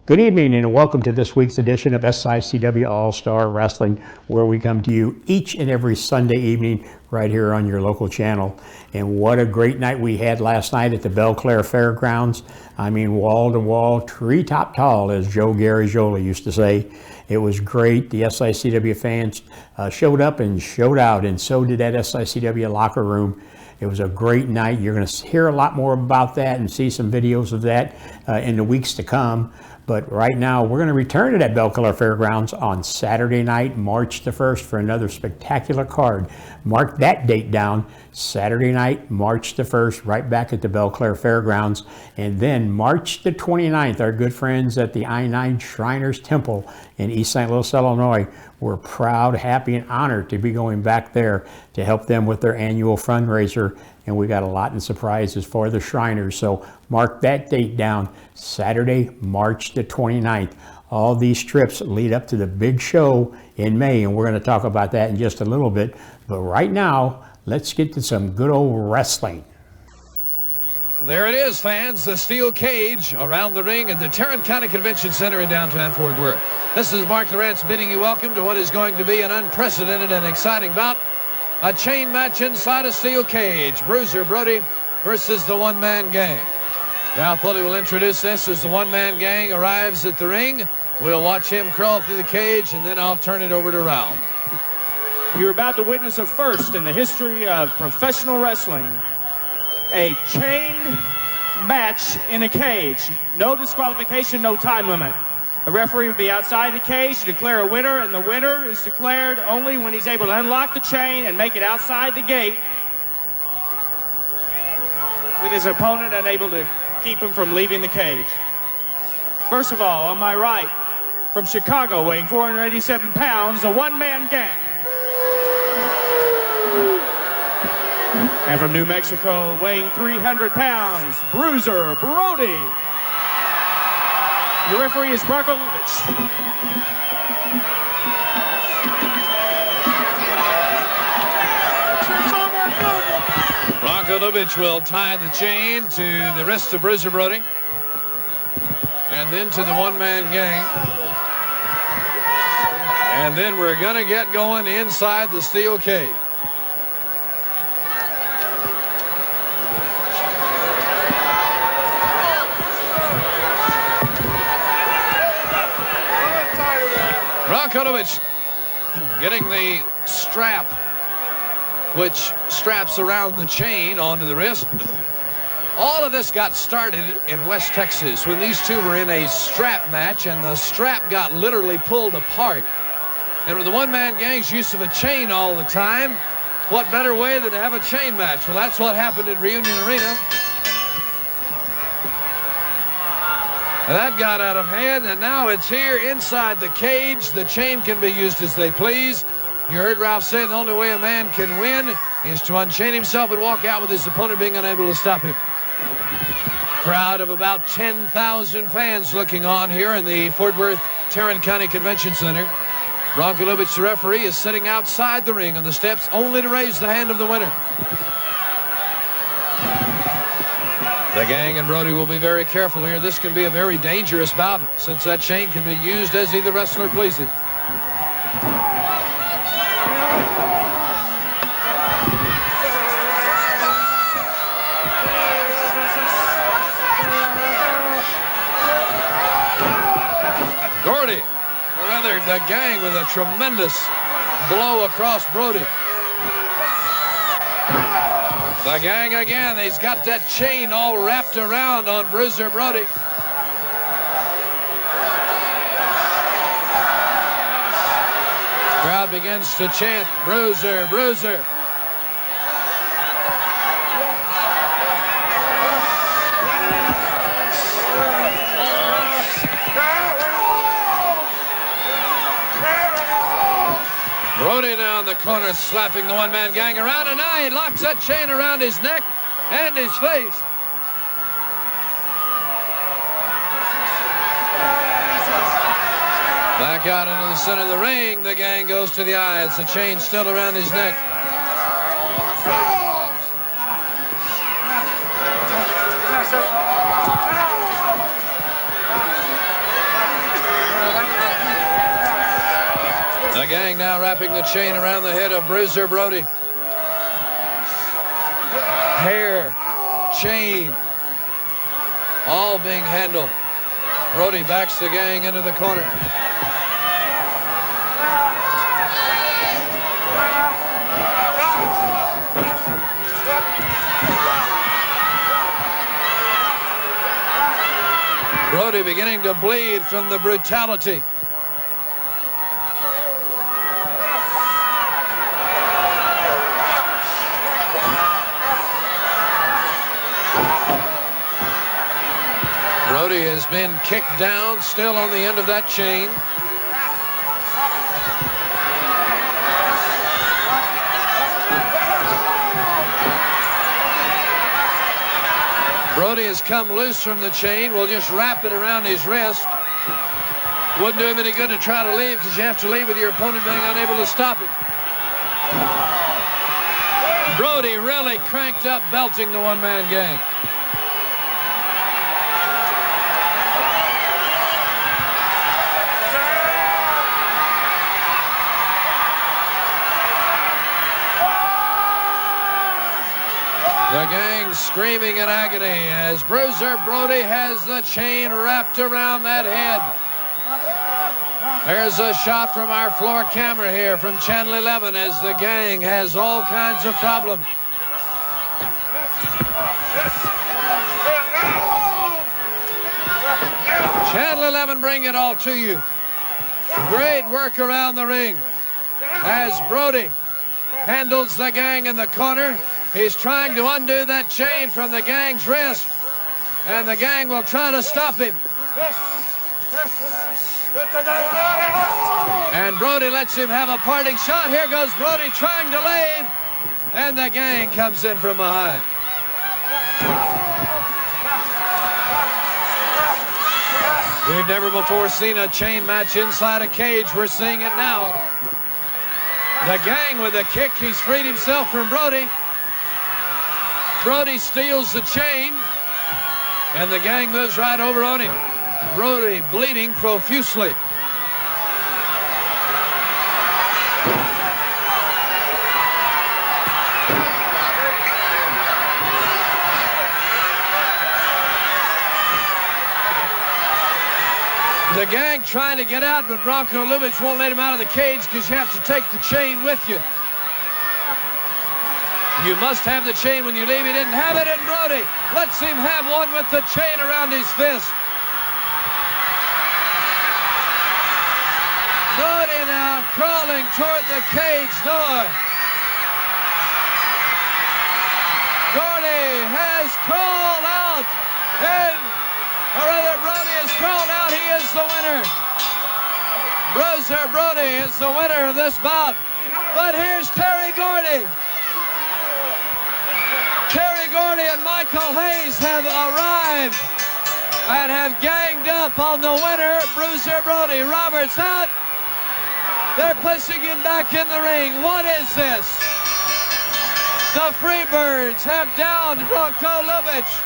Good evening and welcome to this week's edition of SICW All-Star Wrestling, where we come to you each and every Sunday evening right here on your local channel. And what a great night we had last night at the Belclair Fairgrounds. I mean, wall to wall, treetop tall, as Joe Garagiola used to say. It was great. The SICW fans showed up and showed out, and so did that SICW locker room. It was a great night. You're going to hear a lot more about that and see some videos of that in the weeks to come. But right now, we're going to return to that Belclair Fairgrounds on Saturday night, March the 1st, for another spectacular card. Mark that date down, Saturday night, March the 1st, right back at the Belclair Fairgrounds. And then March the 29th, our good friends at the I-9 Shriners Temple in East St. Louis, Illinois. We're proud, happy, and honored to be going back there to help them with their annual fundraiser. And we got a lot in surprises for the Shriners. So mark that date down, Saturday, March the 29th. All these trips lead up to the big show in May, and we're going to talk about that in just a little bit. But right now, let's get to some good old wrestling. There it is, fans, the steel cage around the ring at the Tarrant County Convention Center in downtown Fort Worth. This is Mark Lawrence bidding you welcome to what is going to be an unprecedented and exciting bout. A chain match inside a steel cage. Bruiser Brody versus the one-man gang. Now Foley will introduce this as the one-man gang arrives at the ring. We'll watch him crawl through the cage, and then I'll turn it over to Raul. You're about to witness a first in the history of professional wrestling. A chained match in a cage. No disqualification, no time limit. A referee will be outside the cage to declare a winner, and the winner is declared only when he's able to unlock the chain and make it outside the gate, with his opponent unable to keep him from leaving the cage. First of all, on my right, from Chicago, weighing 487 pounds, a one-man gang. And from New Mexico, weighing 300 pounds, Bruiser Brody. The referee is Bronco Lubitsch. Bronco Lubitsch will tie the chain to the wrist of Bruiser Brody, and then to the one-man gang. And then we're going to get going inside the steel cage. Bronco Lubitsch getting the strap, which straps around the chain onto the wrist. All of this got started in West Texas when these two were in a strap match, and the strap got literally pulled apart. And with the one-man gang's use of a chain all the time, what better way than to have a chain match? Well, that's what happened at Reunion Arena. That got out of hand, and now it's here inside the cage. The chain can be used as they please. You heard Ralph say the only way a man can win is to unchain himself and walk out with his opponent being unable to stop him. Crowd of about 10,000 fans looking on here in the Fort Worth Tarrant County Convention Center. Bronco Lubitsch, the referee, is sitting outside the ring on the steps only to raise the hand of the winner. The gang and Brody will be very careful here. This can be a very dangerous bout since that chain can be used as either wrestler pleases. Gordy, or rather the gang, with a tremendous blow across Brody. The gang again, he's got that chain all wrapped around on Bruiser Brody. Crowd begins to chant, Bruiser, Bruiser. Brody now in the corner, slapping the one-man gang around, and now he locks that chain around his neck and his face. Back out into the center of the ring, the gang goes to the eyes, the chain still around his neck. gang now wrapping the chain around the head of Bruiser Brody. Hair, chain, all being handled. Brody backs the gang into the corner. Brody beginning to bleed from the brutality. Brody has been kicked down, still on the end of that chain. Brody has come loose from the chain. We'll just wrap it around his wrist. Wouldn't do him any good to try to leave because you have to leave with your opponent being unable to stop him. Brody really cranked up, belting the one-man gang. The gang screaming in agony as Bruiser Brody has the chain wrapped around that head. There's a shot from our floor camera here from Channel 11 as the gang has all kinds of problems. Channel 11 bring it all to you. Great work around the ring as Brody handles the gang in the corner. He's trying to undo that chain from the gang's wrist, and the gang will try to stop him. And Brody lets him have a parting shot. Here goes Brody trying to leave, and the gang comes in from behind. We've never before seen a chain match inside a cage. We're seeing it now. The gang with a kick. He's freed himself from Brody. Brody steals the chain, and the gang moves right over on him. Brody bleeding profusely. The gang trying to get out, but Bronco Lubitsch won't let him out of the cage because you have to take the chain with you. You must have the chain when you leave. He didn't have it, and Brody lets him have one with the chain around his fist. Brody now crawling toward the cage door. Brody has crawled out, Brody has crawled out. He is the winner. Bruiser Brody is the winner of this bout. But here's Terry Gordy. Terry Gordy and Michael Hayes have arrived and have ganged up on the winner, Bruiser Brody. Roberts out. They're pushing him back in the ring. What is this? The Freebirds have downed Bronco Lubitsch,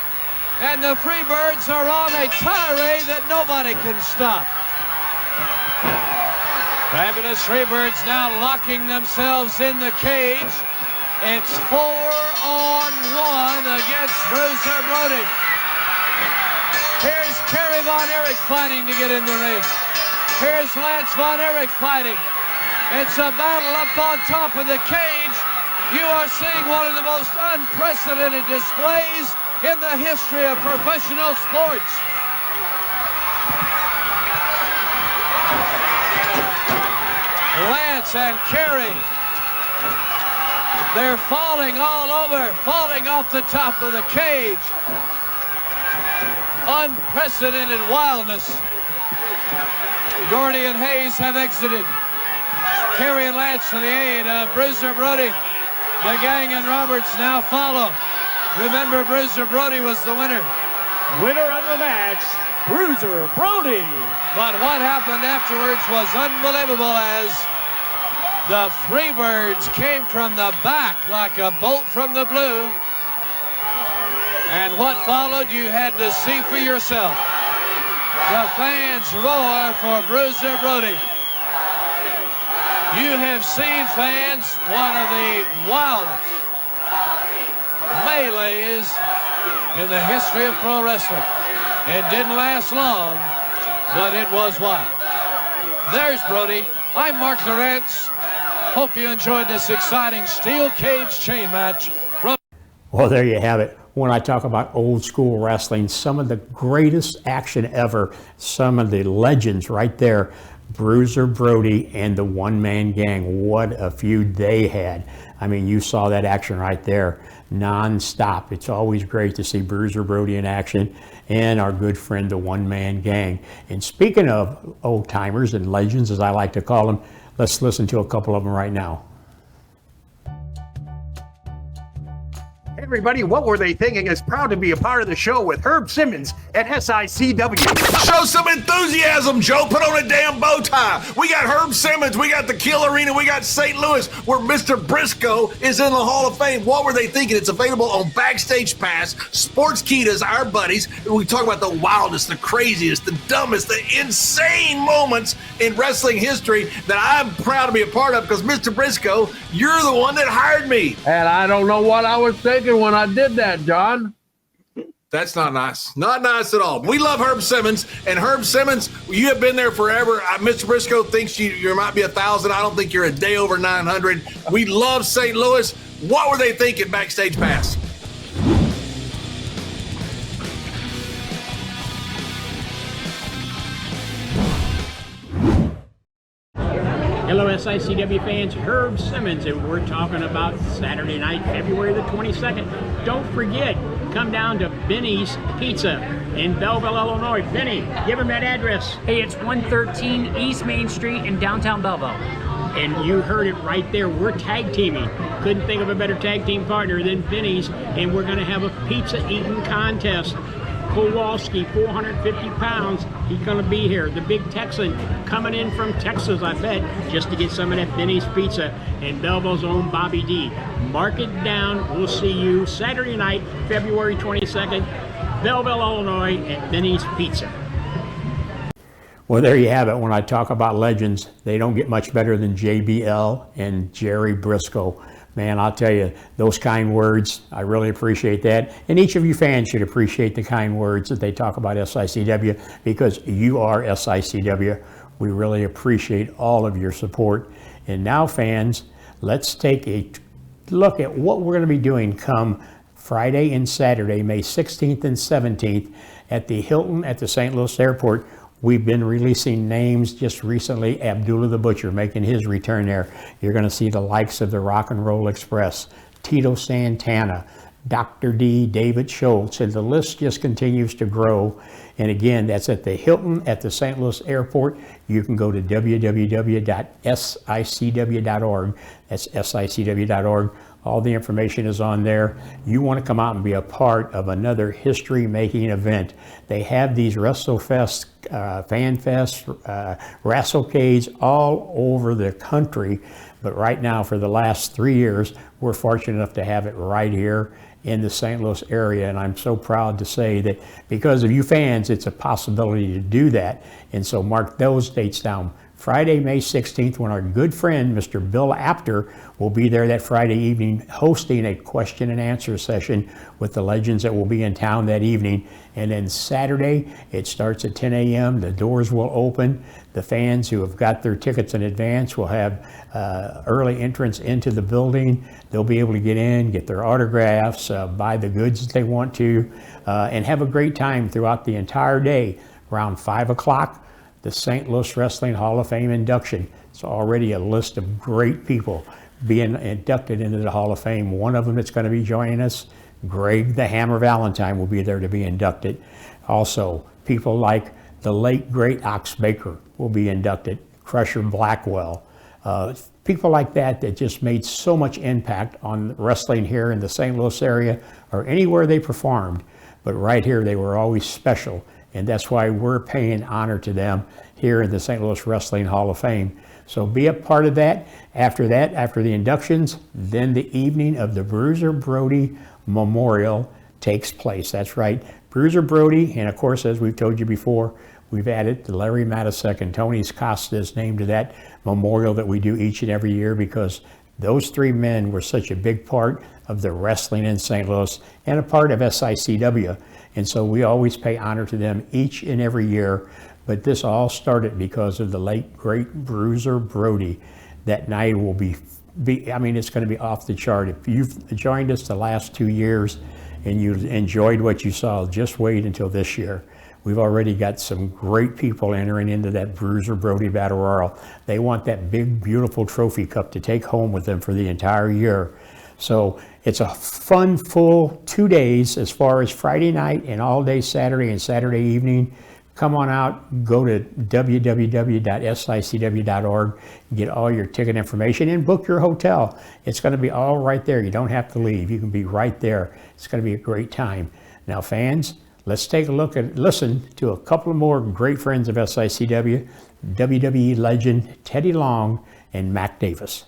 and the Freebirds are on a tirade that nobody can stop. Fabulous Freebirds now locking themselves in the cage. It's 4-on-1 against Bruiser Brody. Here's Kerry Von Erich fighting to get in the ring. Here's Lance Von Erich fighting. It's a battle up on top of the cage. You are seeing one of the most unprecedented displays in the history of professional sports. Lance and Kerry, they're falling all over, falling off the top of the cage. Unprecedented wildness. Gordy and Hayes have exited. Kerry and Lance to the aid of Bruiser Brody. The gang and Roberts now follow. Remember, Bruiser Brody was the winner. Winner of the match, Bruiser Brody. But what happened afterwards was unbelievable as the Freebirds came from the back like a bolt from the blue. And what followed, you had to see for yourself. The fans roar for Bruiser Brody. You have seen, fans, one of the wildest melees in the history of pro wrestling. It didn't last long, but it was wild. There's Brody. I'm Mark Lawrence. Hope you enjoyed this exciting steel cage chain match. Well, there you have it. When I talk about old school wrestling, some of the greatest action ever, some of the legends right there, Bruiser Brody and the one-man gang. What a feud they had. I mean, you saw that action right there, non-stop. It's always great to see Bruiser Brody in action and our good friend, the one-man gang. And speaking of old-timers and legends, as I like to call them, let's listen to a couple of them right now. Hey everybody, What Were They Thinking is proud to be a part of the show with Herb Simmons at SICW. Show some enthusiasm, Joe. Put on a damn bow tie. We got Herb Simmons, we got the Kill Arena, we got St. Louis, where Mr. Briscoe is in the Hall of Fame. What Were They Thinking? It's available on Backstage Pass. Sportskeedas, our buddies. We talk about the wildest, the craziest, the dumbest, the insane moments in wrestling history that I'm proud to be a part of because, Mr. Briscoe, you're the one that hired me. And I don't know what I was thinking when I did that, John. That's not nice. Not nice at all. We love Herb Simmons, and Herb Simmons, you have been there forever. Mr. Briscoe thinks you might be 1,000. I don't think you're a day over 900. We love St. Louis. What were they thinking, Backstage Pass? Hello, SICW fans. Herb Simmons, and we're talking about Saturday night, February the 22nd. Don't forget, come down to Benny's Pizza in Belleville, Illinois. Benny, give him that address. Hey, it's 113 East Main Street in downtown Belleville. And you heard it right there. We're tag teaming. Couldn't think of a better tag team partner than Benny's, and we're going to have a pizza eating contest. Kowalski, 450 pounds, he's going to be here. The big Texan coming in from Texas, I bet, just to get some of that Benny's Pizza. And Belleville's own Bobby D. Mark it down. We'll see you Saturday night, February 22nd, Belleville, Illinois, at Benny's Pizza. Well, there you have it. When I talk about legends, they don't get much better than JBL and Jerry Briscoe. Man, I'll tell you, those kind words, I really appreciate that. And each of you fans should appreciate the kind words that they talk about SICW, because you are SICW. We really appreciate all of your support. And now, fans, let's take a look at what we're going to be doing come Friday and Saturday, May 16th and 17th at the Hilton at the St. Louis Airport. We've been releasing names just recently. Abdullah the Butcher making his return there. You're going to see the likes of the Rock and Roll Express, Tito Santana, Dr. D, David Schultz, and the list just continues to grow. And again, that's at the Hilton at the St. Louis Airport. You can go to www.sicw.org. That's sicw.org. All the information is on there. You want to come out and be a part of another history-making event. They have these WrestleFest, FanFest, WrestleCades all over the country. But right now, for the last 3 years, we're fortunate enough to have it right here in the St. Louis area. And I'm so proud to say that because of you fans, it's a possibility to do that. And so mark those dates down. Friday, May 16th, when our good friend, Mr. Bill Apter, will be there that Friday evening hosting a question and answer session with the legends that will be in town that evening. And then Saturday, it starts at 10 a.m. The doors will open. The fans who have got their tickets in advance will have early entrance into the building. They'll be able to get in, get their autographs, buy the goods that they want to, and have a great time throughout the entire day. Around 5 o'clock, the St. Louis Wrestling Hall of Fame induction. It's already a list of great people being inducted into the Hall of Fame. One of them that's going to be joining us, Greg the Hammer Valentine, will be there to be inducted. Also, people like the late, great Ox Baker will be inducted, Crusher Blackwell. People like that just made so much impact on wrestling here in the St. Louis area or anywhere they performed. But right here, they were always special. And that's why we're paying honor to them here in the St. Louis Wrestling Hall of Fame. So be a part of that. After the inductions, then the evening of the Bruiser Brody Memorial takes place. That's right, Bruiser Brody, and of course, as we've told you before, we've added Larry Matasek and Tony Costa's name to that memorial that we do each and every year, because those three men were such a big part of the wrestling in St. Louis and a part of SICW. And so we always pay honor to them each and every year. But this all started because of the late, great Bruiser Brody. That night will be I mean, it's going to be off the chart. If you've joined us the last 2 years and you enjoyed what you saw, just wait until this year. We've already got some great people entering into that Bruiser Brody Battle Royal. They want that big, beautiful trophy cup to take home with them for the entire year. So it's a fun, full 2 days as far as Friday night and all day Saturday and Saturday evening. Come on out, go to www.sicw.org, get all your ticket information and book your hotel. It's going to be all right there. You don't have to leave. You can be right there. It's going to be a great time. Now, fans, let's take a look and listen to a couple of more great friends of SICW, WWE legend Teddy Long and Mac Davis.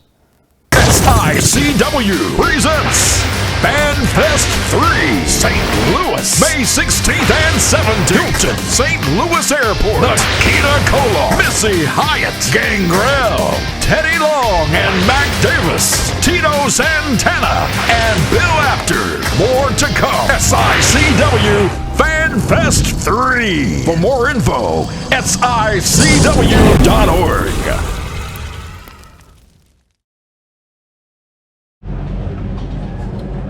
SICW presents FanFest 3, St. Louis, May 16th and 17th. Hilton, St. Louis Airport, the Kinisky, Missy Hyatt, Gangrel, Teddy Long and Mac Davis, Tito Santana, and Bill Apter. More to come. SICW FanFest 3. For more info, SICW.org.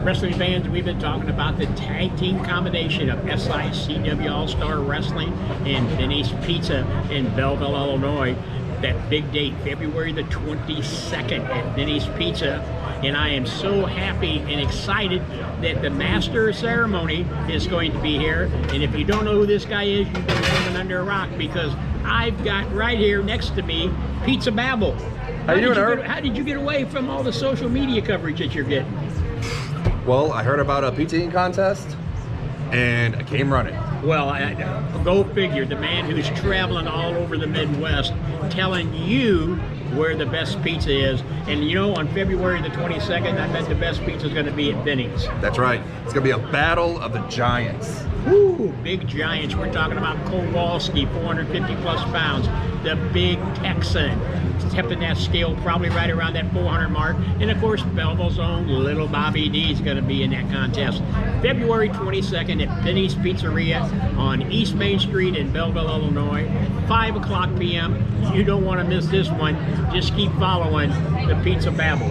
Wrestling fans, we've been talking about the tag team combination of SICW All-Star Wrestling and Vinny's Pizza in Belleville, Illinois. That big date, February the 22nd at Vinny's Pizza. And I am so happy and excited that the master of ceremony is going to be here. And if you don't know who this guy is, you've been living under a rock, because I've got right here next to me Pizza Babble. How did you get away from all the social media coverage that you're getting? Well, I heard about a pizza eating contest, and I came running. Well, go figure. The man who's traveling all over the Midwest telling you where the best pizza is. And you know, on February the 22nd, I bet the best pizza is going to be at Vinny's. That's right. It's going to be a battle of the giants. Woo, big giants. We're talking about Kowalski, 450 plus pounds. The big Texan, stepping that scale probably right around that 400 mark. And of course, Belleville's own Little Bobby D is going to be in that contest. February 22nd at Vinny's Pizzeria on East Main Street in Belleville, Illinois, 5 o'clock p.m. You don't want to miss this one. Just keep following the Pizza Babble.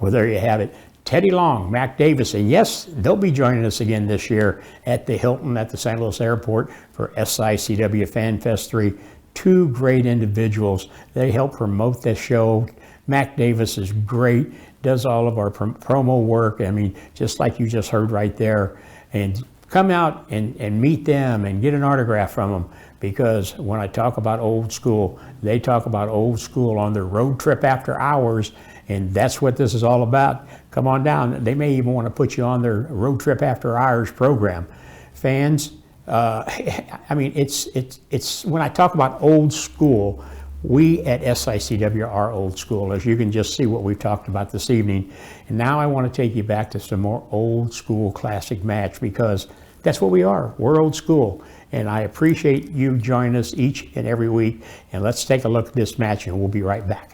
Well, there you have it. Teddy Long, Mac Davis, and yes, they'll be joining us again this year at the Hilton at the St. Louis Airport for SICW FanFest 3. Two great individuals. They help promote this show. Mac Davis is great, does all of our promo work. I mean, just like you just heard right there. And come out and meet them and get an autograph from them, because when I talk about old school, they talk about old school on their road trip after hours. And that's what this is all about. Come on down. They may even want to put you on their road trip after hours program. Fans, I mean, it's when I talk about old school, we at SICW are old school, as you can just see what we've talked about this evening. And now I want to take you back to some more old school classic match, because that's what we are. We're old school. And I appreciate you joining us each and every week. And let's take a look at this match, and we'll be right back.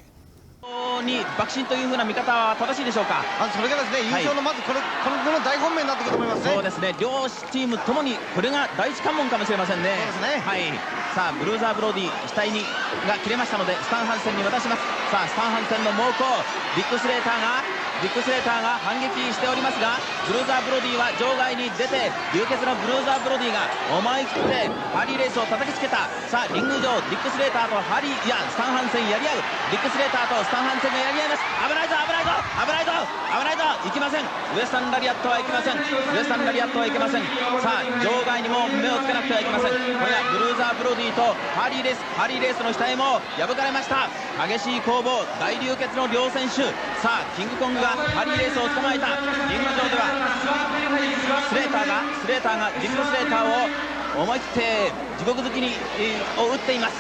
に爆心という風な見方は正しいでしょうか。それがですね、優勝のまずこの大本命になってくると思いますね。そうですね、両チームともにこれが第一関門かもしれませんね。そうですね。はい。さあブルーザーブロディ額にが切れましたのでスタンハンセンに渡します。さあスタンハンセンの猛攻、ビッグスレーターが反撃しておりますが、ブルーザーブロディは場外に出て、流血のブルーザーブロディが思い切ってハリーレースを叩きつけた。さあリング上ディックスレーターとスタンハンセンやり合う。ディックスレーターとスタンハンセンがやり合います。危ないぞいきません。ウエスタンラリアットはいけません。さあ場外にも目をつけなくてはいけません。これがブルーザーブロディとハリーレースの下へも破かれました。激しい攻防、大流血の両選手。さあキングコングがハリーレースを捕まえた。リング上ではスレーターがディックスレーターを思い切って地獄好きに打っています。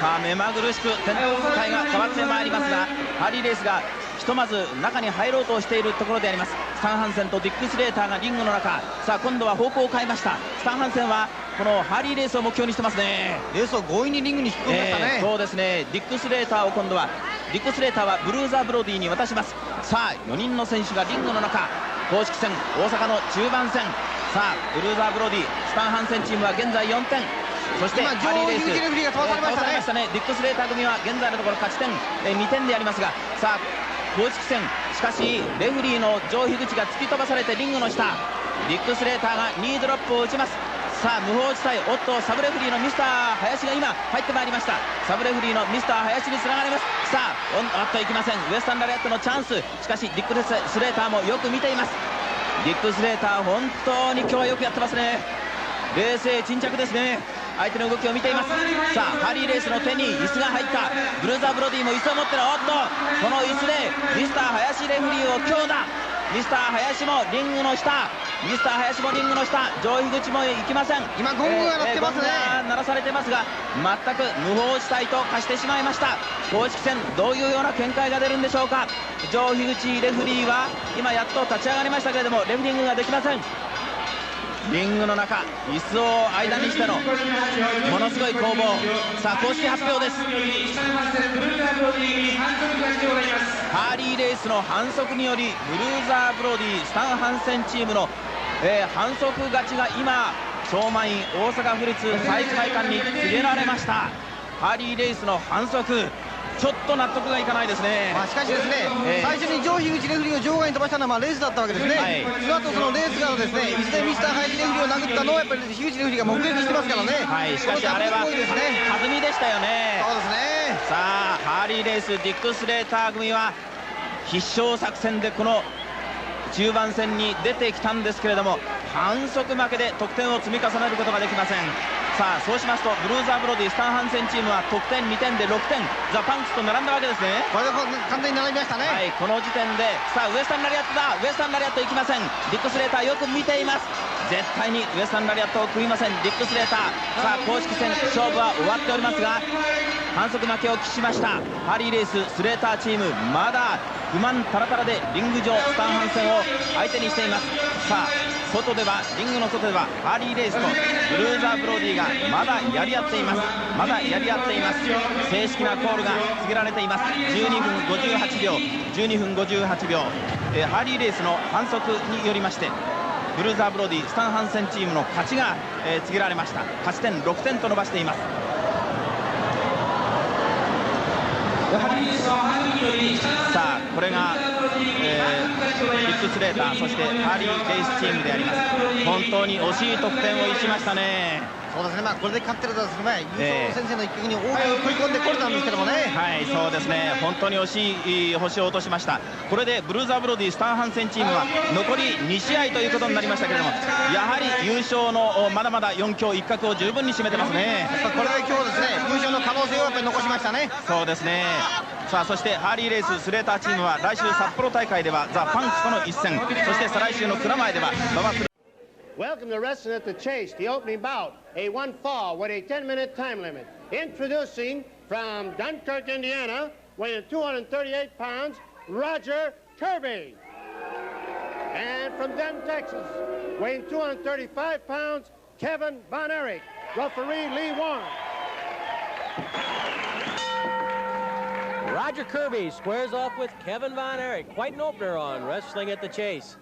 さあ目まぐるしく展開が変わってまいりますが、ハリーレースがひとまず中に入ろうとしているところであります。スタン・ハンセンとディック・スレーターがリングの中。さあ今度は方向を変えました。スタン・ハンセンはこのハーリーレースを目標にしてますね。レースを強引にリングに引っ込みましたね。そうですね。ディック・スレーターを今度はディック・スレーターはブルーザー・ブロディに渡します。さあ4人の選手がリングの中。公式戦大阪の中盤戦。さあブルーザー・ブロディ、スタン・ハンセンチームは現在4点。そしてハリーレース、レフリーが飛ばされましたね。ディック・スレーター組は現在のところ勝ち点2点でありますが、さあ公式戦しかしレフリーの上樋口が突き飛ばされてリングの下。ディック・スレーターがニードロップを打ちます。さあ無法地帯、おっとサブレフリーのミスター林が今入ってまいりました。サブレフリーのミスター林につながります。さああっといきません。ウエスタンラリアットのチャンス。しかしディック・スレーターもよく見ています。ディック・スレーター本当に今日はよくやってますね。冷静沈着ですね。相手の動きを見ています。さあハリーレースの手に椅子が入った。ブルーザー・ブロディも椅子を持ってる。おっとこの椅子でミスター林レフリーを強打。ミスター林もリングの下。ミスター林もリングの下。上樋口も行きません。今ゴングが鳴ってますね。ゴングが鳴らされてますが全く無法地帯と化してしまいました。公式戦どういうような見解が出るんでしょうか。上樋口レフリーは今やっと立ち上がりましたけれどもレフリングができません。リングの中、椅子を間にしてのものすごい攻防。さあ公式発表です。ハーリーレースの反則によりブルーザー・ブロディスタン・ハンセンチームの、反則勝ちが今超満員大阪府立体育会館に告げられました。ハーリーレースの反則、ちょっと納得がいかないですね。しかしですね、最初に上樋口レフリーを場外に飛ばしたのはレースだったわけですね。その後そのレースからですね、いずれミスター林レフリーを殴ったのをやっぱり樋口レフリーが目撃してますからね。しかしあれは弾みでしたよね。そうですね。さあハーリーレースディック・スレーター組は必勝作戦でこの中盤戦に出てきたんですけれども反則負けで得点を積み重ねることができません。さあそうしますとブルーザー・ブロディスタン・ハンセンチームは得点2点で6点ザ・パンクスと並んだわけですね。これで完全に並びましたね。この時点でさあウエスタンラリアットだ。ウエスタンラリアットいきません。ディック・スレーターよく見ています。絶対にウエスタンラリアットを食いませんディック・スレーター。さあ公式戦勝負は終わっておりますが反則負けを喫しましたハリーレーススレーターチーム。まだ不満タラタラでリング上スタン・ハンセンを相手にしています。さあ外ではリングの外ではハーリーレースとブルーザー・ブロディがまだやり合っています。まだやり合っています。正式なコールが告げられています。12分58秒12分58秒、ハーリーレースの反則によりましてブルーザー・ブロディスタン・ハンセンチームの勝ちが、告げられました。勝ち点6点と伸ばしています。さあこれが、ディック・スレーターそしてハーリーレースチームであります。本当に惜しい得点をしましたね。そうですね、これで勝ってるとですね、優勝先生の一角に大きく食い込んでこれたんですけどもね。そうですね、本当に惜しい星を落としました。これでブルーザー・ブロディスタン・ハンセンチームは残り2試合ということになりましたけれどもやはり優勝のまだまだ4強1角を十分に占めてますね。これで今日ですね優勝の可能性をやっぱり残しましたね。そうですね。さあそしてハーリーレーススレーターチームは来週札幌大会ではザ・パンクスとの一戦、そして再来週の蔵前では馬場Welcome to Wrestling at the Chase, the opening bout, a one fall with a 10-minute time limit. Introducing from Dunkirk, Indiana, weighing 238 pounds, Roger Kirby. And from Denton, Texas, weighing 235 pounds, Kevin Von Erich. Referee Lee Warren. Roger Kirby squares off with Kevin Von Erich. Quite an opener on Wrestling at the Chase.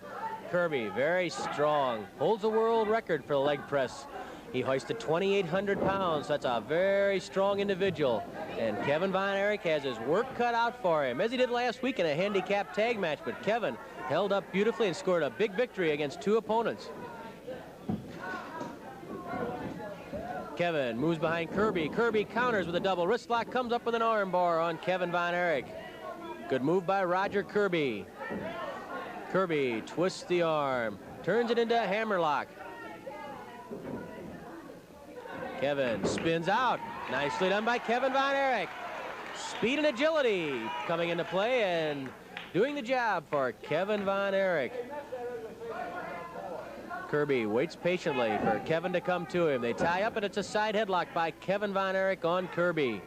Kirby, very strong, holds a world record for the leg press. He hoisted 2,800 pounds. That's a very strong individual. And Kevin Von Erich has his work cut out for him, as he did last week in a handicap tag match. But Kevin held up beautifully and scored a big victory against two opponents. Kevin moves behind Kirby. Kirby counters with a double wrist lock, comes up with an arm bar on Kevin Von Erich. Good move by Roger Kirby. Kirby twists the arm, turns it into a hammerlock. Kevin spins out. Nicely done by Kevin Von Erich. Speed and agility coming into play and doing the job for Kevin Von Erich. Kirby waits patiently for Kevin to come to him. They tie up and it's a side headlock by Kevin Von Erich on Kirby.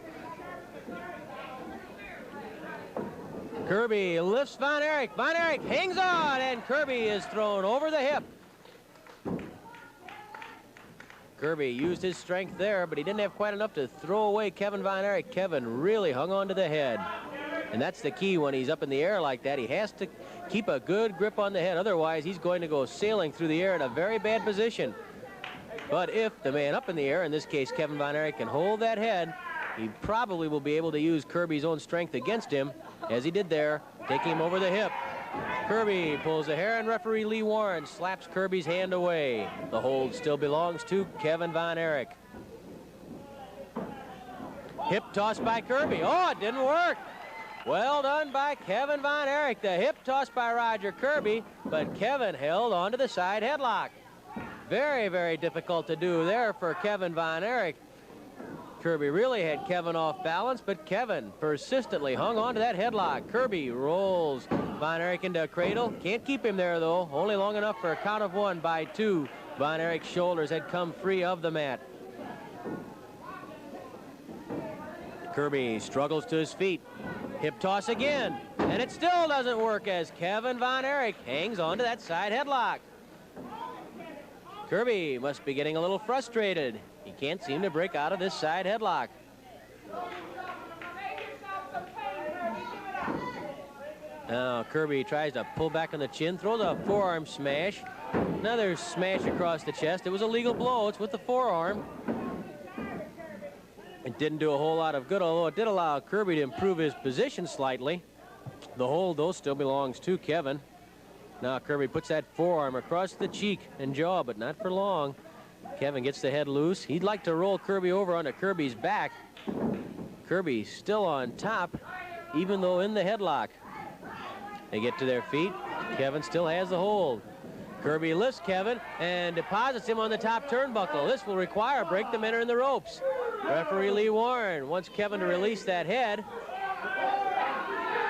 Kirby lifts Von Erich. Von Erich hangs on, and Kirby is thrown over the hip. Kirby used his strength there, but he didn't have quite enough to throw away Kevin Von Erich. Kevin really hung on to the head. And that's the key when he's up in the air like that. He has to keep a good grip on the head. Otherwise, he's going to go sailing through the air in a very bad position. But if the man up in the air, in this case Kevin Von Erich, can hold that head, he probably will be able to use Kirby's own strength against him, as he did there, taking him over the hip. Kirby pulls the hair, and referee Lee Warren slaps Kirby's hand away. The hold still belongs to Kevin Von Erich. Hip toss by Kirby. Oh, it didn't work. Well done by Kevin Von Erich. The hip toss by Roger Kirby, but Kevin held onto the side headlock. Very, very difficult to do there for Kevin Von Erich. Kirby really had Kevin off balance, but Kevin persistently hung on to that headlock. Kirby rolls Von Erich into a cradle. Can't keep him there, though. Only long enough for a count of 1 by 2. Von Erich's shoulders had come free of the mat. Kirby struggles to his feet. Hip toss again, and it still doesn't work as Kevin Von Erich hangs on to that side headlock. Kirby must be getting a little frustrated. He can't seem to break out of this side headlock. Now Kirby tries to pull back on the chin, throws a forearm smash. Another smash across the chest. It was a legal blow. It's with the forearm. It didn't do a whole lot of good, although it did allow Kirby to improve his position slightly. The hold, though, still belongs to Kevin. Now Kirby puts that forearm across the cheek and jaw, but not for long. Kevin gets the head loose. He'd like to roll Kirby over onto Kirby's back. Kirby still on top, even though in the headlock. They get to their feet. Kevin still has the hold. Kirby lifts Kevin and deposits him on the top turnbuckle. This will require a break the men are in the ropes. Referee Lee Warren wants Kevin to release that head,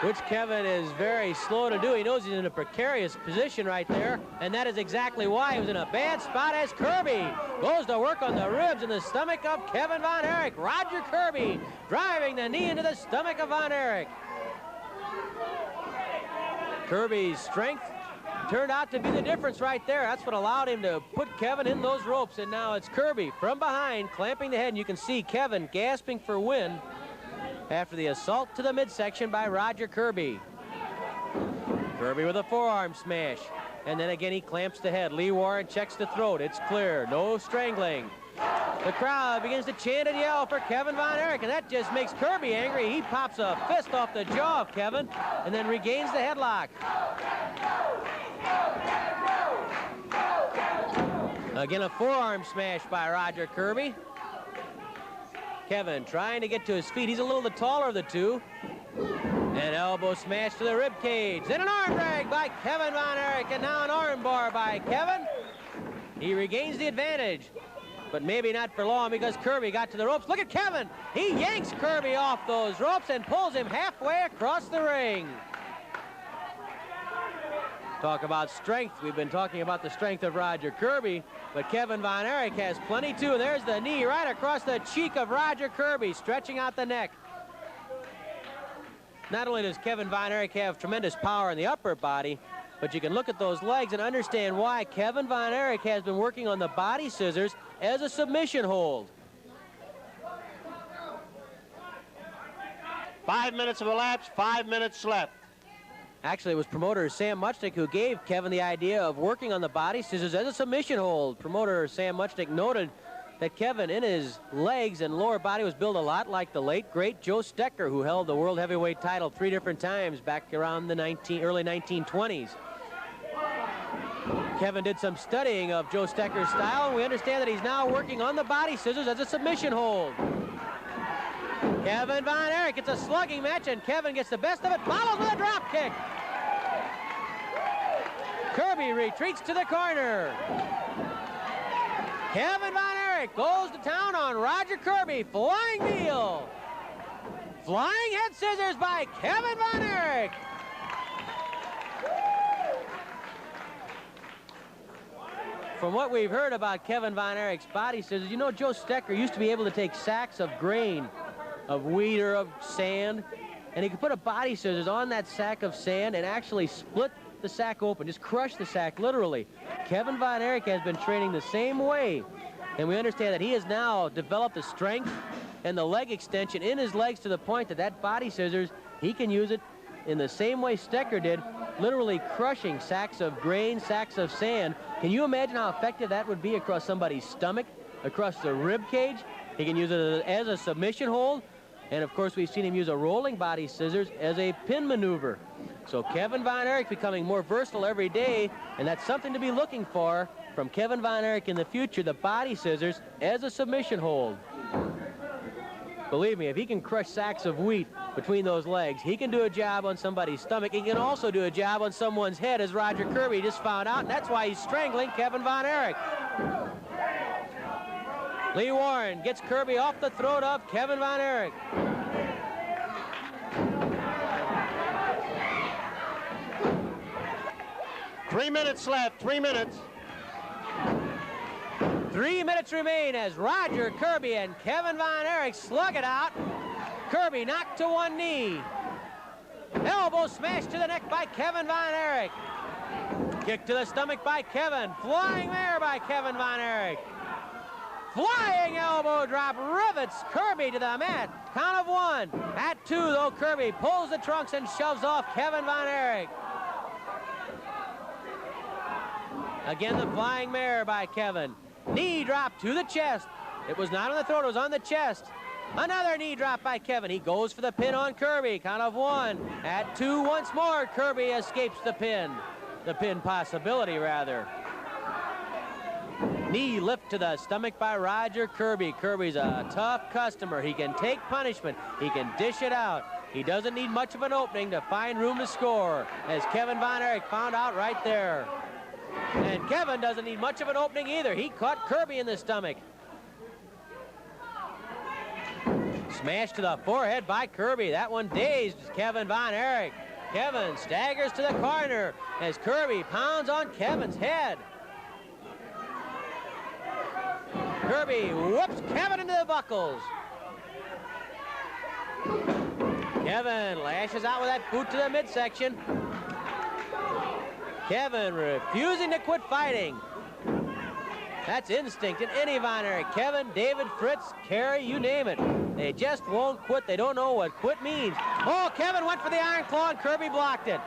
which Kevin is very slow to do. He knows he's in a precarious position right there, and that is exactly why he was in a bad spot as Kirby goes to work on the ribs and the stomach of Kevin Von Erich. Roger Kirby driving the knee into the stomach of Von Erich. Kirby's strength turned out to be the difference right there. That's what allowed him to put Kevin in those ropes, and now it's Kirby from behind clamping the head, and you can see Kevin gasping for wind after the assault to the midsection by Roger Kirby. Kirby with a forearm smash, and then again he clamps the head. Lee Warren checks the throat. It's clear, no strangling. The crowd begins to chant and yell for Kevin Von Erich, and that just makes Kirby angry. He pops a fist off the jaw of Kevin and then regains the headlock. Again, a forearm smash by Roger Kirby. Kevin trying to get to his feet. He's a little the taller of the two. An elbow smash to the rib cage. Then an arm drag by Kevin Von Erich, and now an arm bar by Kevin. He regains the advantage, but maybe not for long because Kirby got to the ropes. Look at Kevin. He yanks Kirby off those ropes and pulls him halfway across the ring. Talk about strength. We've been talking about the strength of Roger Kirby, but Kevin Von Erich has plenty too. There's the knee right across the cheek of Roger Kirby, stretching out the neck. Not only does Kevin Von Erich have tremendous power in the upper body, but you can look at those legs and understand why Kevin Von Erich has been working on the body scissors as a submission hold. 5 minutes have elapsed, 5 minutes left. Actually, it was promoter Sam Muchnick who gave Kevin the idea of working on the body scissors as a submission hold. Promoter Sam Muchnick noted that Kevin, in his legs and lower body, was built a lot like the late, great Joe Stecker, who held the World Heavyweight title 3 different times back around the early 1920s. Kevin did some studying of Joe Stecker's style, and we understand that he's now working on the body scissors as a submission hold. Kevin Von Erich, it's a slugging match, and Kevin gets the best of it, follows with a drop kick. Kirby retreats to the corner. Kevin Von Erich goes to town on Roger Kirby. Flying heel. Flying head scissors by Kevin Von Erich. From what we've heard about Kevin Von Erich's body scissors, you know Joe Stecker used to be able to take sacks of grain, of wheat or of sand, and he could put a body scissors on that sack of sand and actually split the sack open, just crush the sack, literally. Kevin Von Erich has been training the same way, and we understand that he has now developed the strength and the leg extension in his legs to the point that that body scissors, he can use it in the same way Stecker did, literally crushing sacks of grain, sacks of sand. Can you imagine how effective that would be across somebody's stomach, across the rib cage? He can use it as a submission hold, and of course we've seen him use a rolling body scissors as a pin maneuver. So Kevin Von Erich becoming more versatile every day, and that's something to be looking for from Kevin Von Erich in the future, the body scissors as a submission hold. Believe me, if he can crush sacks of wheat between those legs, he can do a job on somebody's stomach. He can also do a job on someone's head, as Roger Kirby just found out, and that's why he's strangling Kevin Von Erich. Lee Warren gets Kirby off the throat of Kevin Von Erich. Three minutes left, 3 minutes. 3 minutes remain as Roger Kirby and Kevin Von Erich slug it out. Kirby knocked to one knee. Elbow smashed to the neck by Kevin Von Erich. Kick to the stomach by Kevin. Flying mare by Kevin Von Erich. Flying elbow drop rivets Kirby to the mat. Count of one. At two, though, Kirby pulls the trunks and shoves off Kevin Von Erich. Again, the flying mare by Kevin. Knee drop to the chest. It was not on the throat, it was on the chest. Another knee drop by Kevin. He goes for the pin on Kirby. Count of one. At two once more, Kirby escapes the pin. The pin possibility, rather. Knee lift to the stomach by Roger Kirby. Kirby's a tough customer. He can take punishment. He can dish it out. He doesn't need much of an opening to find room to score, as Kevin Von Erich found out right there. And Kevin doesn't need much of an opening either. He caught Kirby in the stomach. Smash to the forehead by Kirby. That one dazed Kevin Von Erich. Kevin staggers to the corner as Kirby pounds on Kevin's head. Kirby whoops Kevin into the buckles. Kevin lashes out with that boot to the midsection. Kevin refusing to quit fighting. That's instinct in any Von Erich. Kevin, David, Fritz, Kerry, you name it. They just won't quit. They don't know what quit means. Oh, Kevin went for the iron claw and Kirby blocked it.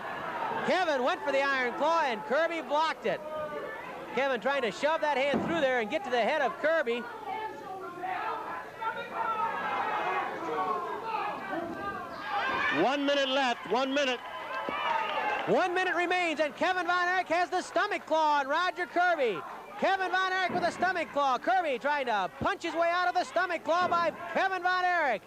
Kevin went for the iron claw and Kirby blocked it. Kevin trying to shove that hand through there and get to the head of Kirby. One minute left, 1 minute. 1 minute remains, and Kevin Von Erich has the stomach claw on Roger Kirby. Kevin Von Erich with a stomach claw. Kirby trying to punch his way out of the stomach claw by Kevin Von Erich.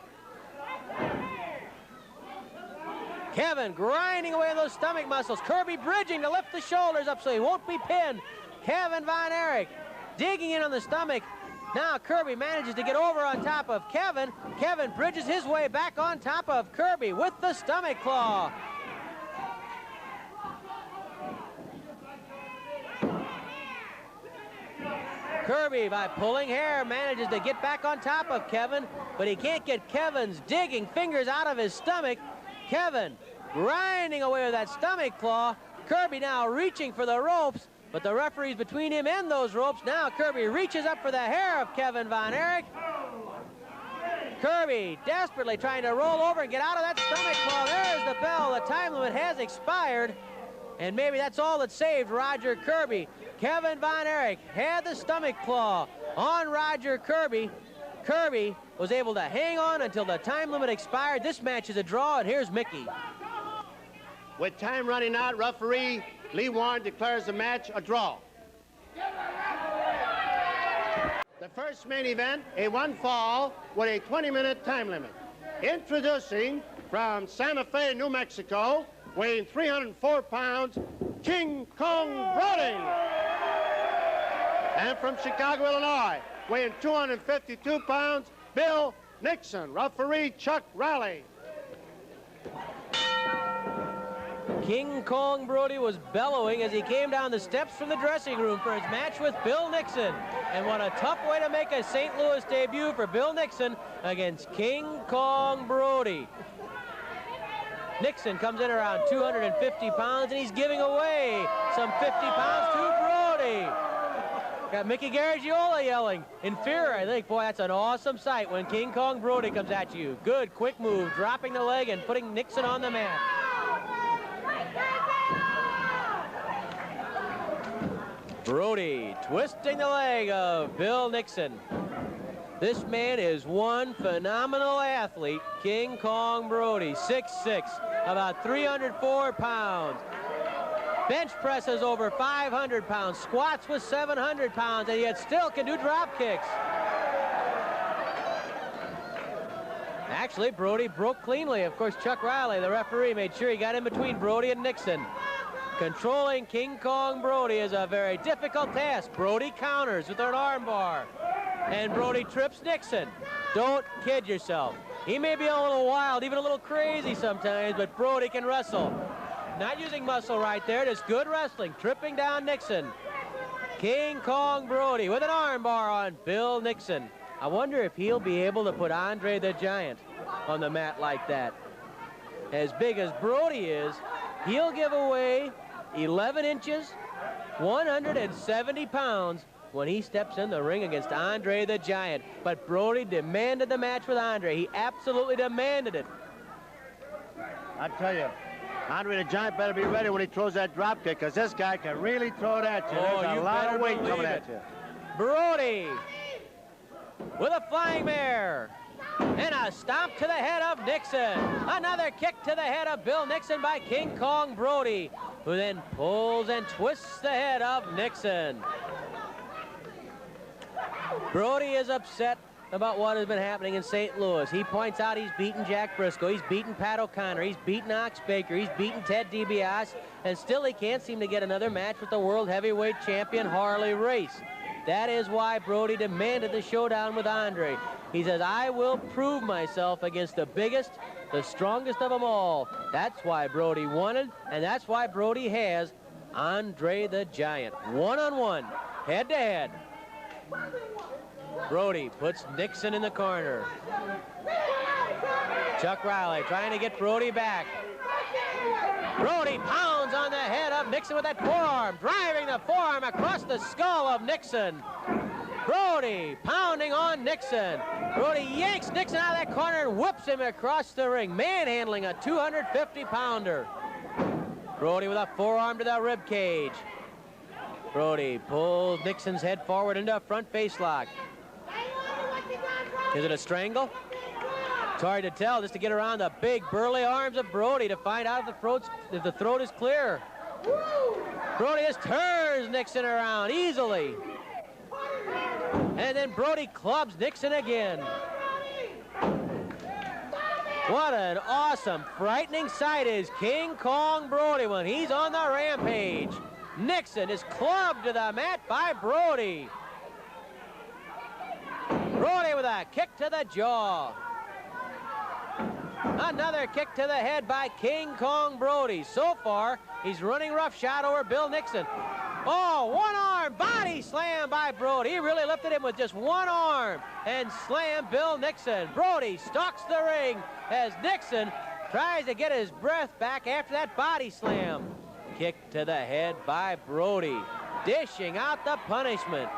Kevin grinding away on those stomach muscles. Kirby bridging to lift the shoulders up so he won't be pinned. Kevin Von Erich digging in on the stomach. Now Kirby manages to get over on top of Kevin. Kevin bridges his way back on top of Kirby with the stomach claw. Kirby, by pulling hair, manages to get back on top of Kevin, but he can't get Kevin's digging fingers out of his stomach. Kevin grinding away with that stomach claw. Kirby now reaching for the ropes, but the referee's between him and those ropes. Now Kirby reaches up for the hair of Kevin Von Erich. Kirby desperately trying to roll over and get out of that stomach claw. There's the bell. The time limit has expired, and maybe that's all that saved Roger Kirby. Kevin Von Erich had the stomach claw on Roger Kirby. Kirby was able to hang on until the time limit expired. This match is a draw, and here's Mickey. With time running out, referee Lee Warren declares the match a draw. The first main event, a one fall with a 20-minute time limit. Introducing from Santa Fe, New Mexico, weighing 304 pounds, King Kong Brody. And from Chicago, Illinois, weighing 252 pounds, Bill Nixon. Referee Chuck Raleigh. King Kong Brody was bellowing as he came down the steps from the dressing room for his match with Bill Nixon. And what a tough way to make a St. Louis debut for Bill Nixon against King Kong Brody. Nixon comes in around 250 pounds, and he's giving away some 50 pounds to Brody. Got Mickey Garagiola yelling in fear, I think. Boy, that's an awesome sight when King Kong Brody comes at you. Good, quick move, dropping the leg and putting Nixon on the mat. Brody twisting the leg of Bill Nixon. This man is one phenomenal athlete, King Kong Brody, 6'6", about 304 pounds. Bench presses over 500 pounds, squats with 700 pounds, and yet still can do drop kicks. Actually, Brody broke cleanly. Of course, Chuck Riley, the referee, made sure he got in between Brody and Nixon. Controlling King Kong Brody is a very difficult task. Brody counters with an arm bar, and Brody trips Nixon. Don't kid yourself. He may be a little wild, even a little crazy sometimes, but Brody can wrestle. Not using muscle right there, just good wrestling, tripping down Nixon. King Kong Brody with an arm bar on Bill Nixon. I wonder if he'll be able to put Andre the Giant on the mat like that. As big as Brody is, he'll give away 11 inches, 170 pounds when he steps in the ring against Andre the Giant. But Brody demanded the match with Andre. He absolutely demanded it. I tell you, Andre the Giant better be ready when he throws that drop kick, because this guy can really throw it at you. There's a lot of weight coming at you. Brody with a flying mare and a stomp to the head of Nixon. Another kick to the head of Bill Nixon by King Kong Brody, who then pulls and twists the head of Nixon. Brody is upset about what has been happening in St. Louis. He points out he's beaten Jack Briscoe, he's beaten Pat O'Connor, he's beaten Ox Baker, he's beaten Ted DiBiase, and still he can't seem to get another match with the world heavyweight champion Harley Race. That is why Brody demanded the showdown with Andre. He says, I will prove myself against the biggest, the strongest of them all. That's why Brody wanted, and that's why Brody has Andre the Giant. One-on-one, head-to-head. Brody puts Nixon in the corner. Chuck Riley trying to get Brody back. Brody pounds on the head of Nixon with that forearm, driving the forearm across the skull of Nixon. Brody pounding on Nixon. Brody yanks Nixon out of that corner and whips him across the ring, manhandling a 250-pounder. Brody with a forearm to the rib cage. Brody pulls Nixon's head forward into a front face lock. Is it a strangle? It's hard to tell, just to get around the big burly arms of Brody to find out if the throat is clear. Brody just turns Nixon around easily. And then Brody clubs Nixon again. What an awesome, frightening sight is King Kong Brody when he's on the rampage. Nixon is clubbed to the mat by Brody. Brody with a kick to the jaw. Another kick to the head by King Kong Brody. So far, he's running roughshod over Bill Nixon. Oh, one arm body slam by Brody. He really lifted him with just one arm and slammed Bill Nixon. Brody stalks the ring as Nixon tries to get his breath back after that body slam. Kick to the head by Brody, dishing out the punishment.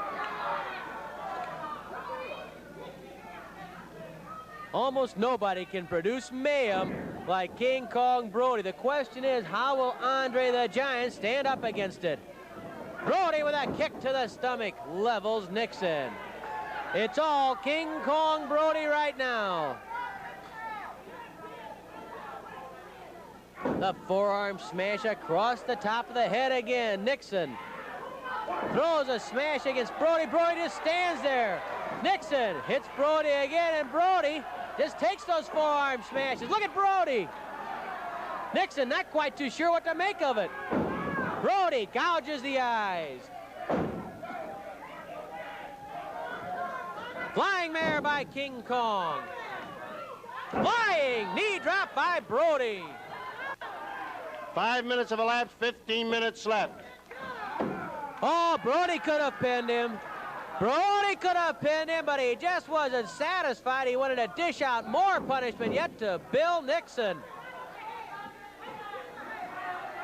Almost nobody can produce mayhem like King Kong Brody. The question is, how will Andre the Giant stand up against it? Brody with a kick to the stomach levels Nixon. It's all King Kong Brody right now. The forearm smash across the top of the head again. Nixon throws a smash against Brody. Brody just stands there. Nixon hits Brody again, and Brody just takes those forearm smashes. Look at Brody. Nixon not quite too sure what to make of it. Brody gouges the eyes. Flying mare by King Kong. Flying knee drop by Brody. 5 minutes have elapsed, 15 minutes left. Oh, Brody could have pinned him. Brody could have pinned him, but he just wasn't satisfied. He wanted to dish out more punishment yet to Bill Nixon.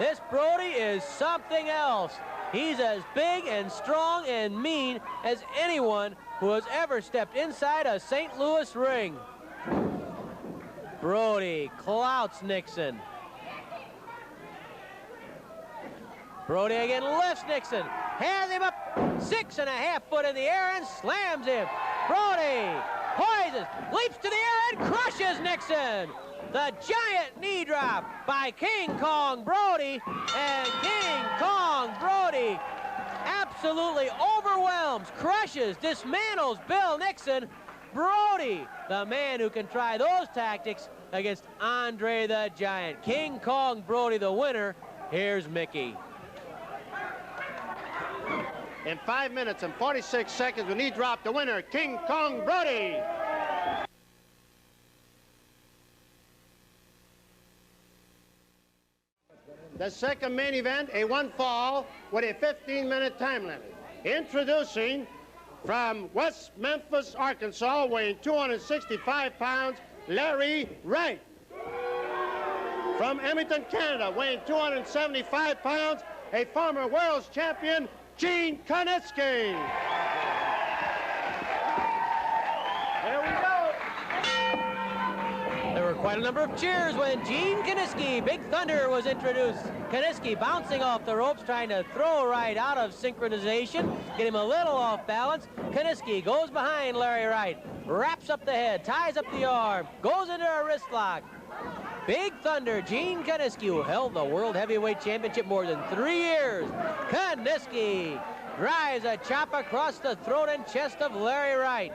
This Brody is something else. He's as big and strong and mean as anyone who has ever stepped inside a St. Louis ring. Brody clouts Nixon. Brody again lifts Nixon, hands him up 6.5 foot in the air and slams him. Brody poises, leaps to the air and crushes Nixon. The giant knee drop by King Kong Brody, and King Kong Brody absolutely overwhelms, crushes, dismantles Bill Nixon. Brody, the man who can try those tactics against Andre the Giant. King Kong Brody, the winner. Here's Mickey. In 5 minutes and 46 seconds, when he dropped the winner, King Kong Brody. The second main event, a one fall with a 15-minute time limit. Introducing from West Memphis, Arkansas, weighing 265 pounds, Larry Wright. From Edmonton, Canada, weighing 275 pounds, a former world's champion, Gene Kinisky. There we go. There were quite a number of cheers when Gene Kinisky, Big Thunder, was introduced. Kinisky bouncing off the ropes, trying to throw Wright out of synchronization, get him a little off balance. Kinisky goes behind Larry Wright, wraps up the head, ties up the arm, goes into a wrist lock. Big Thunder, Gene Kinisky, who held the World Heavyweight Championship more than 3 years. Kinisky drives a chop across the throat and chest of Larry Wright.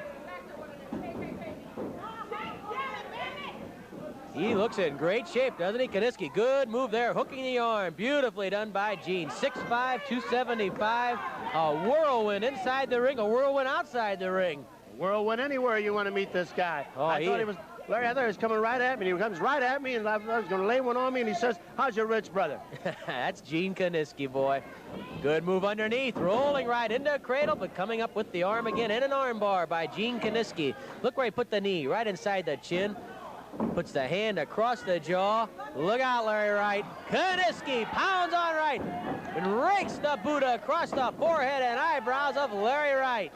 He looks in great shape, doesn't he? Kinisky, good move there, hooking the arm. Beautifully done by Gene. 6'5", 275. A whirlwind inside the ring, a whirlwind outside the ring. Whirlwind anywhere you want to meet this guy. I thought he was... Larry, I thought he was coming right at me. He comes right at me, and I was going to lay one on me, and he says, "How's your rich brother?" That's Gene Kinisky, boy. Good move underneath, rolling right into a cradle, but coming up with the arm again, and an arm bar by Gene Kinisky. Look where he put the knee, right inside the chin. Puts the hand across the jaw. Look out, Larry Wright. Kinisky pounds on Wright and rakes the Buddha across the forehead and eyebrows of Larry Wright.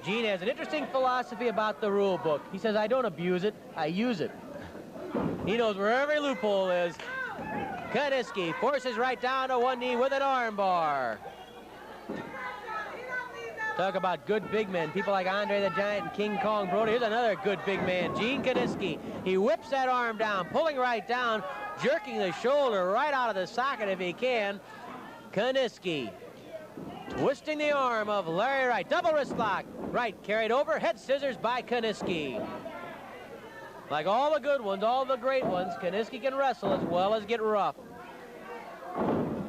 Gene has an interesting philosophy about the rule book. He says, I don't abuse it, I use it. He knows where every loophole is. Kinisky forces Wright down to one knee with an arm bar. Talk about good big men, people like Andre the Giant and King Kong Brody. Here's another good big man, Gene Kinisky. He whips that arm down, pulling Wright down, jerking the shoulder right out of the socket if he can. Kinisky twisting the arm of Larry Wright. Double wrist lock. Wright carried over. Head scissors by Kinisky. Like all the good ones, all the great ones, Kinisky can wrestle as well as get rough.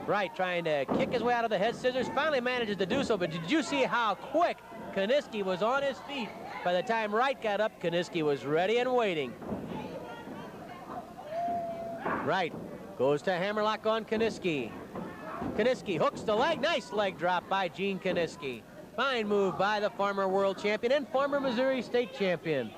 Wright trying to kick his way out of the head scissors. Finally manages to do so, but did you see how quick Kinisky was on his feet? By the time Wright got up, Kinisky was ready and waiting. Wright goes to hammerlock on Kinisky. Kinisky hooks the leg. Nice leg drop by Gene Kinisky. Fine move by the former world champion and former Missouri state champion.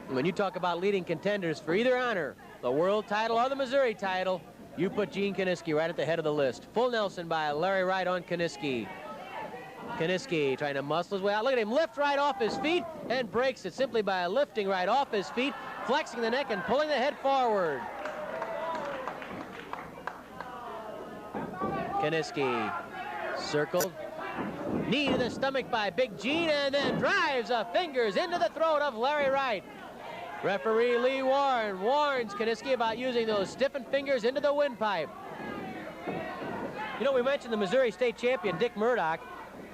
When you talk about leading contenders for either honor, the world title or the Missouri title, you put Gene Kinisky right at the head of the list. Full Nelson by Larry Wright on Kinisky. Kinisky trying to muscle his way out. Look at him lift right off his feet and breaks it simply by lifting right off his feet, flexing the neck and pulling the head forward. Kinisky circled. Knee to the stomach by Big Gene and then drives the fingers into the throat of Larry Wright. Referee Lee Warren warns Kinisky about using those stiffened fingers into the windpipe. You know, we mentioned the Missouri state champion, Dick Murdoch.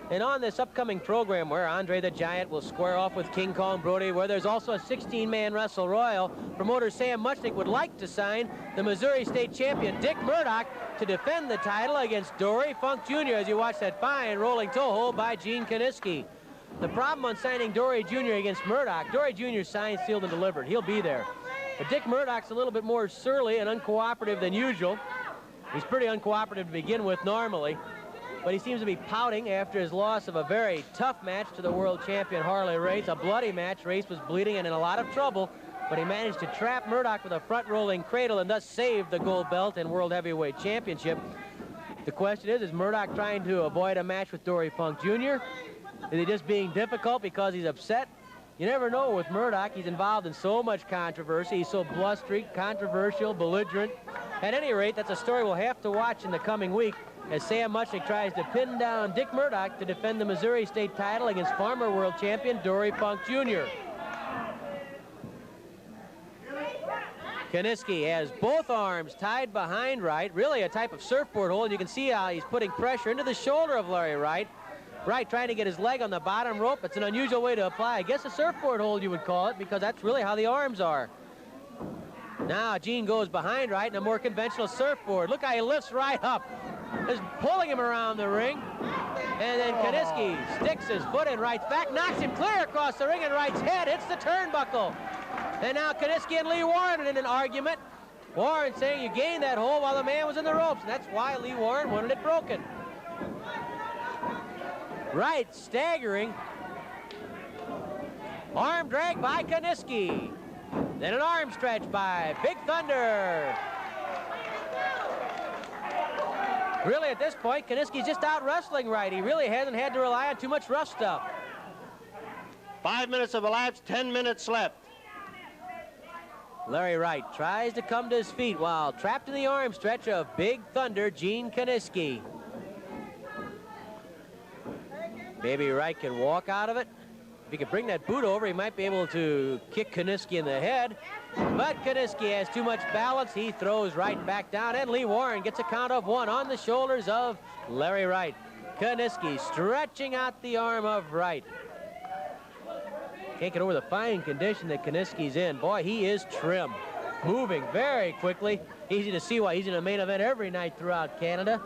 And on this upcoming program where Andre the Giant will square off with King Kong Brody, where there's also a 16-man Wrestle Royal, promoter Sam Muchnick would like to sign the Missouri state champion, Dick Murdoch, to defend the title against Dory Funk Jr. as you watch that fine rolling toe hold by Gene Kinisky. The problem on signing Dory Jr. against Murdoch, Dory Jr. signed, sealed, and delivered. He'll be there. But Dick Murdoch's a little bit more surly and uncooperative than usual. He's pretty uncooperative to begin with normally, but he seems to be pouting after his loss of a very tough match to the world champion Harley Race, a bloody match. Race was bleeding and in a lot of trouble, but he managed to trap Murdoch with a front-rolling cradle and thus saved the gold belt and World Heavyweight Championship. The question is Murdoch trying to avoid a match with Dory Funk Jr.? Is he just being difficult because he's upset? You never know with Murdoch. He's involved in so much controversy. He's so blustery, controversial, belligerent. At any rate, that's a story we'll have to watch in the coming week as Sam Muchnick tries to pin down Dick Murdoch to defend the Missouri State title against former world champion Dory Funk Jr. Kinisky has both arms tied behind Wright, really a type of surfboard hold. You can see how he's putting pressure into the shoulder of Larry Wright. Wright trying to get his leg on the bottom rope. It's an unusual way to apply, I guess, a surfboard hold you would call it, because that's really how the arms are. Now Gene goes behind Wright in a more conventional surfboard. Look how he lifts Wright up. Just pulling him around the ring. And then Kinisky sticks his foot in Wright's back, knocks him clear across the ring, and Wright's head hits the turnbuckle. And now Kinisky and Lee Warren are in an argument. Warren saying you gained that hold while the man was in the ropes, and that's why Lee Warren wanted it broken. Wright staggering. Arm drag by Kinisky. Then an arm stretch by Big Thunder. Really, at this point, Kinisky's just out wrestling Wright. He really hasn't had to rely on too much rough stuff. 5 minutes have elapsed, 10 minutes left. Larry Wright tries to come to his feet while trapped in the arm stretch of Big Thunder, Gene Kinisky. Maybe Wright can walk out of it. If he can bring that boot over, he might be able to kick Kinisky in the head. But Kinisky has too much balance. He throws Wright back down, and Lee Warren gets a count of 1 on the shoulders of Larry Wright. Kinisky stretching out the arm of Wright. Can't get over the fine condition that Kinisky's in. Boy, he is trim. Moving very quickly. Easy to see why he's in a main event every night throughout Canada.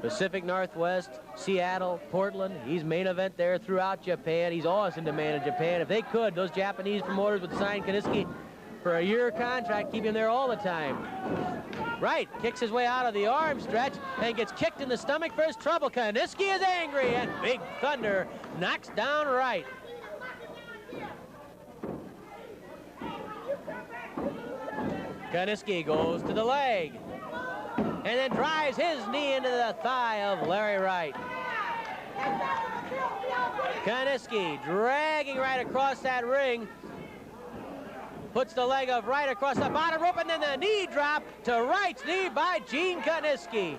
Pacific Northwest, Seattle, Portland. He's main event there throughout Japan. He's always in demand in Japan. If they could, those Japanese promoters would sign Kinisky for a year contract, keep him there all the time. Wright kicks his way out of the arm stretch and gets kicked in the stomach for his trouble. Kinisky is angry, and Big Thunder knocks down Wright. Kinisky goes to the leg and then drives his knee into the thigh of Larry Wright. Kinisky dragging Wright across that ring. Puts the leg of Wright across the bottom rope, and then the knee drop to Wright's knee by Gene Kinisky.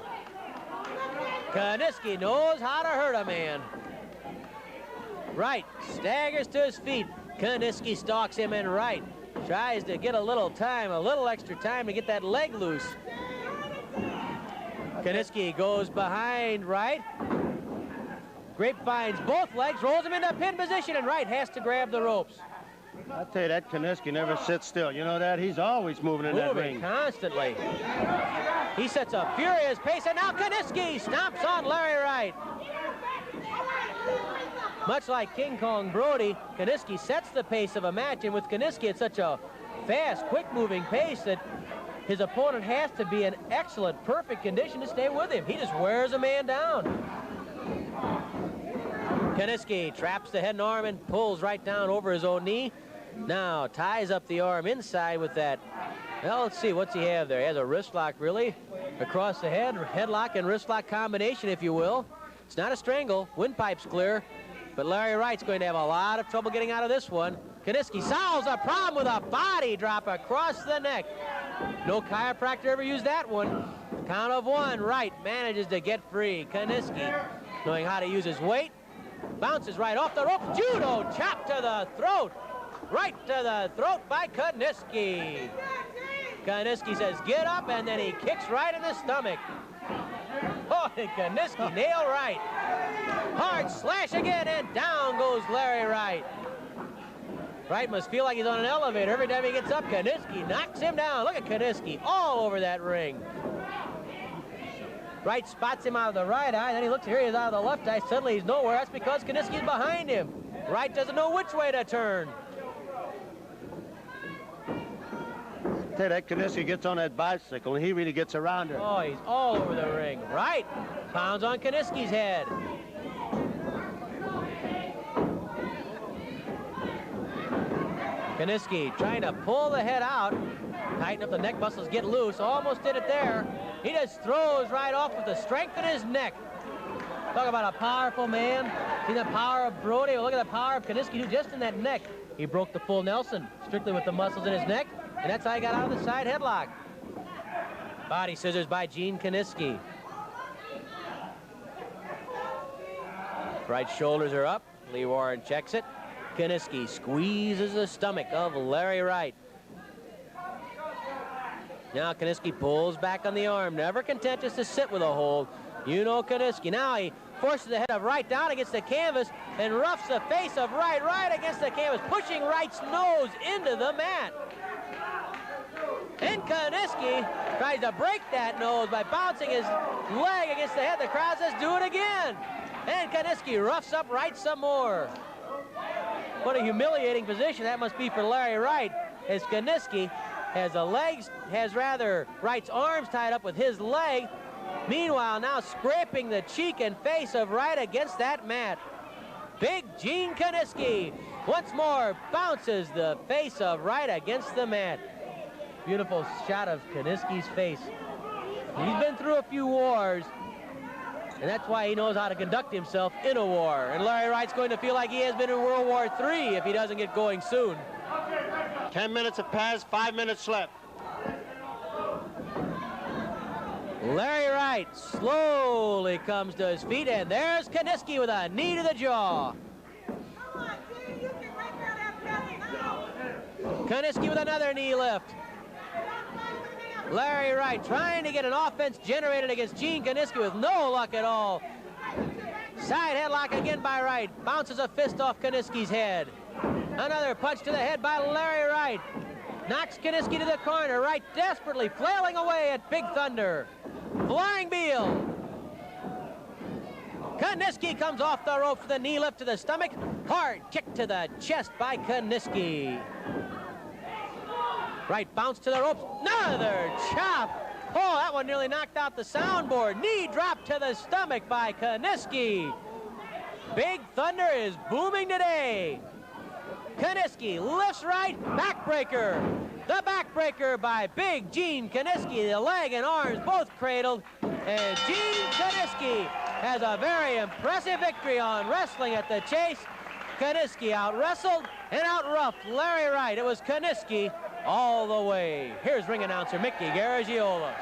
Kinisky knows how to hurt a man. Wright staggers to his feet. Kinisky stalks him, and Wright tries to get a little extra time to get that leg loose. Kinisky goes behind Wright. Grapevines both legs, rolls him into a pin position, and Wright has to grab the ropes. I tell you, that Kinisky never sits still. You know that? He's always moving in that ring. Constantly. He sets a furious pace, and now Kinisky stomps on Larry Wright. Much like King Kong Brody, Kinisky sets the pace of a match, and with Kinisky, it's such a fast, quick-moving pace that his opponent has to be in excellent, perfect condition to stay with him. He just wears a man down. Kinisky traps the head and arm and pulls right down over his own knee. Now ties up the arm inside with that. Well, let's see, what's he have there? He has a wrist lock, really, across the head. Headlock and wrist lock combination, if you will. It's not a strangle. Windpipe's clear. But Larry Wright's going to have a lot of trouble getting out of this one. Kinisky solves the problem with a body drop across the neck. No chiropractor ever used that one. Count of 1, Wright manages to get free. Kinisky, knowing how to use his weight, bounces right off the rope. Judo chop to the throat. Right to the throat by Kinisky. Kinisky says, get up, and then he kicks Wright in the stomach. Oh, and Kinisky nailed Wright. Hard slash again, and down goes Larry Wright. Wright must feel like he's on an elevator. Every time he gets up, Kinisky knocks him down. Look at Kinisky all over that ring. Wright spots him out of the right eye, then he looks here, he's out of the left eye. Suddenly he's nowhere. That's because Kinisky's behind him. Wright doesn't know which way to turn. I tell you, that Kinisky gets on that bicycle, and he really gets around her. Oh, he's all over the ring. Wright pounds on Kinisky's head. Kinisky trying to pull the head out. Tighten up the neck muscles, get loose. Almost did it there. He just throws right off with the strength in his neck. Talk about a powerful man. See the power of Brody? Well, look at the power of Kinisky, who just in that neck. He broke the full Nelson, strictly with the muscles in his neck, and that's how he got out of the side headlock. Body scissors by Gene Kinisky. Right shoulders are up. Lee Warren checks it. Kinisky squeezes the stomach of Larry Wright. Now Kinisky pulls back on the arm, never content just to sit with a hold. You know Kinisky. Now he forces the head of Wright down against the canvas and roughs the face of Wright right against the canvas, pushing Wright's nose into the mat. And Kinisky tries to break that nose by bouncing his leg against the head. The crowd says, do it again. And Kinisky roughs up Wright some more. What a humiliating position that must be for Larry Wright, as Kinisky has Wright's arms tied up with his leg. Meanwhile, now scraping the cheek and face of Wright against that mat. Big Gene Kinisky once more bounces the face of Wright against the mat. Beautiful shot of Kinisky's face. He's been through a few wars, and that's why he knows how to conduct himself in a war. And Larry Wright's going to feel like he has been in World War III if he doesn't get going soon. 10 minutes have passed, 5 minutes left. Larry Wright slowly comes to his feet, and there's Kinisky with a knee to the jaw. Kinisky with another knee lift. Larry Wright trying to get an offense generated against Gene Kinisky with no luck at all. Side headlock again by Wright. Bounces a fist off Kinisky's head. Another punch to the head by Larry Wright. Knocks Kinisky to the corner. Wright desperately flailing away at Big Thunder. Flying Beal. Kinisky comes off the rope for the knee lift to the stomach. Hard kick to the chest by Kinisky. Wright bounced to the ropes. Another chop. Oh, that one nearly knocked out the soundboard. Knee drop to the stomach by Kinisky. Big Thunder is booming today. Kinisky lifts Wright, backbreaker. The backbreaker by Big Gene Kinisky. The leg and arms both cradled. And Gene Kinisky has a very impressive victory on Wrestling at the Chase. Kinisky out-wrestled and out-roughed Larry Wright. It was Kinisky all the way. Here's ring announcer Mickey Garagiola.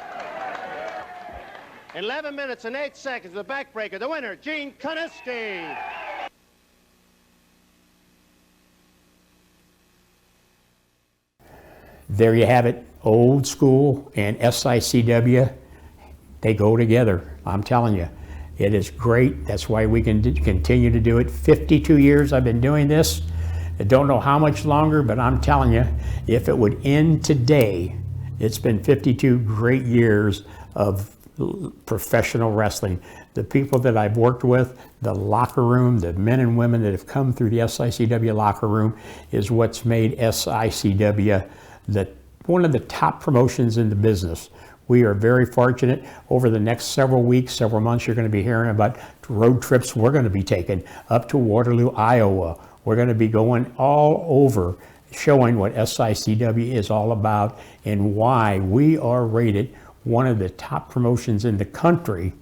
11 minutes and 8 seconds, the backbreaker. The winner, Gene Kinisky. There you have it. Old school and SICW, they go together. I'm telling you, it is great. That's why we can continue to do it. 52 years I've been doing this. I don't know how much longer, but I'm telling you, if it would end today, it's been 52 great years of professional wrestling. The people that I've worked with, the locker room, the men and women that have come through the SICW locker room is what's made SICW one of the top promotions in the business. We are very fortunate. Over the next several weeks, several months, you're going to be hearing about road trips we're going to be taking up to Waterloo, Iowa. We're going to be going all over, showing what SICW is all about and why we are rated one of the top promotions in the country,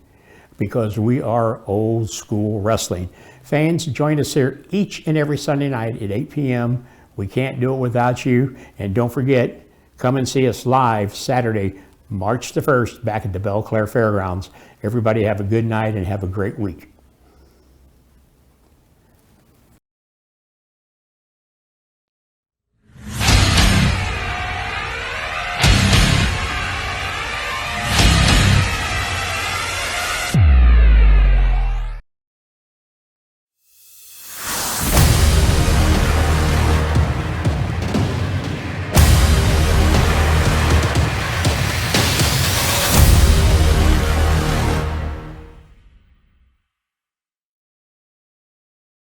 because we are old school wrestling. Fans, join us here each and every Sunday night at 8 p.m. We can't do it without you. And don't forget, come and see us live Saturday, March the 1st, back at the Belle Claire Fairgrounds. Everybody have a good night and have a great week.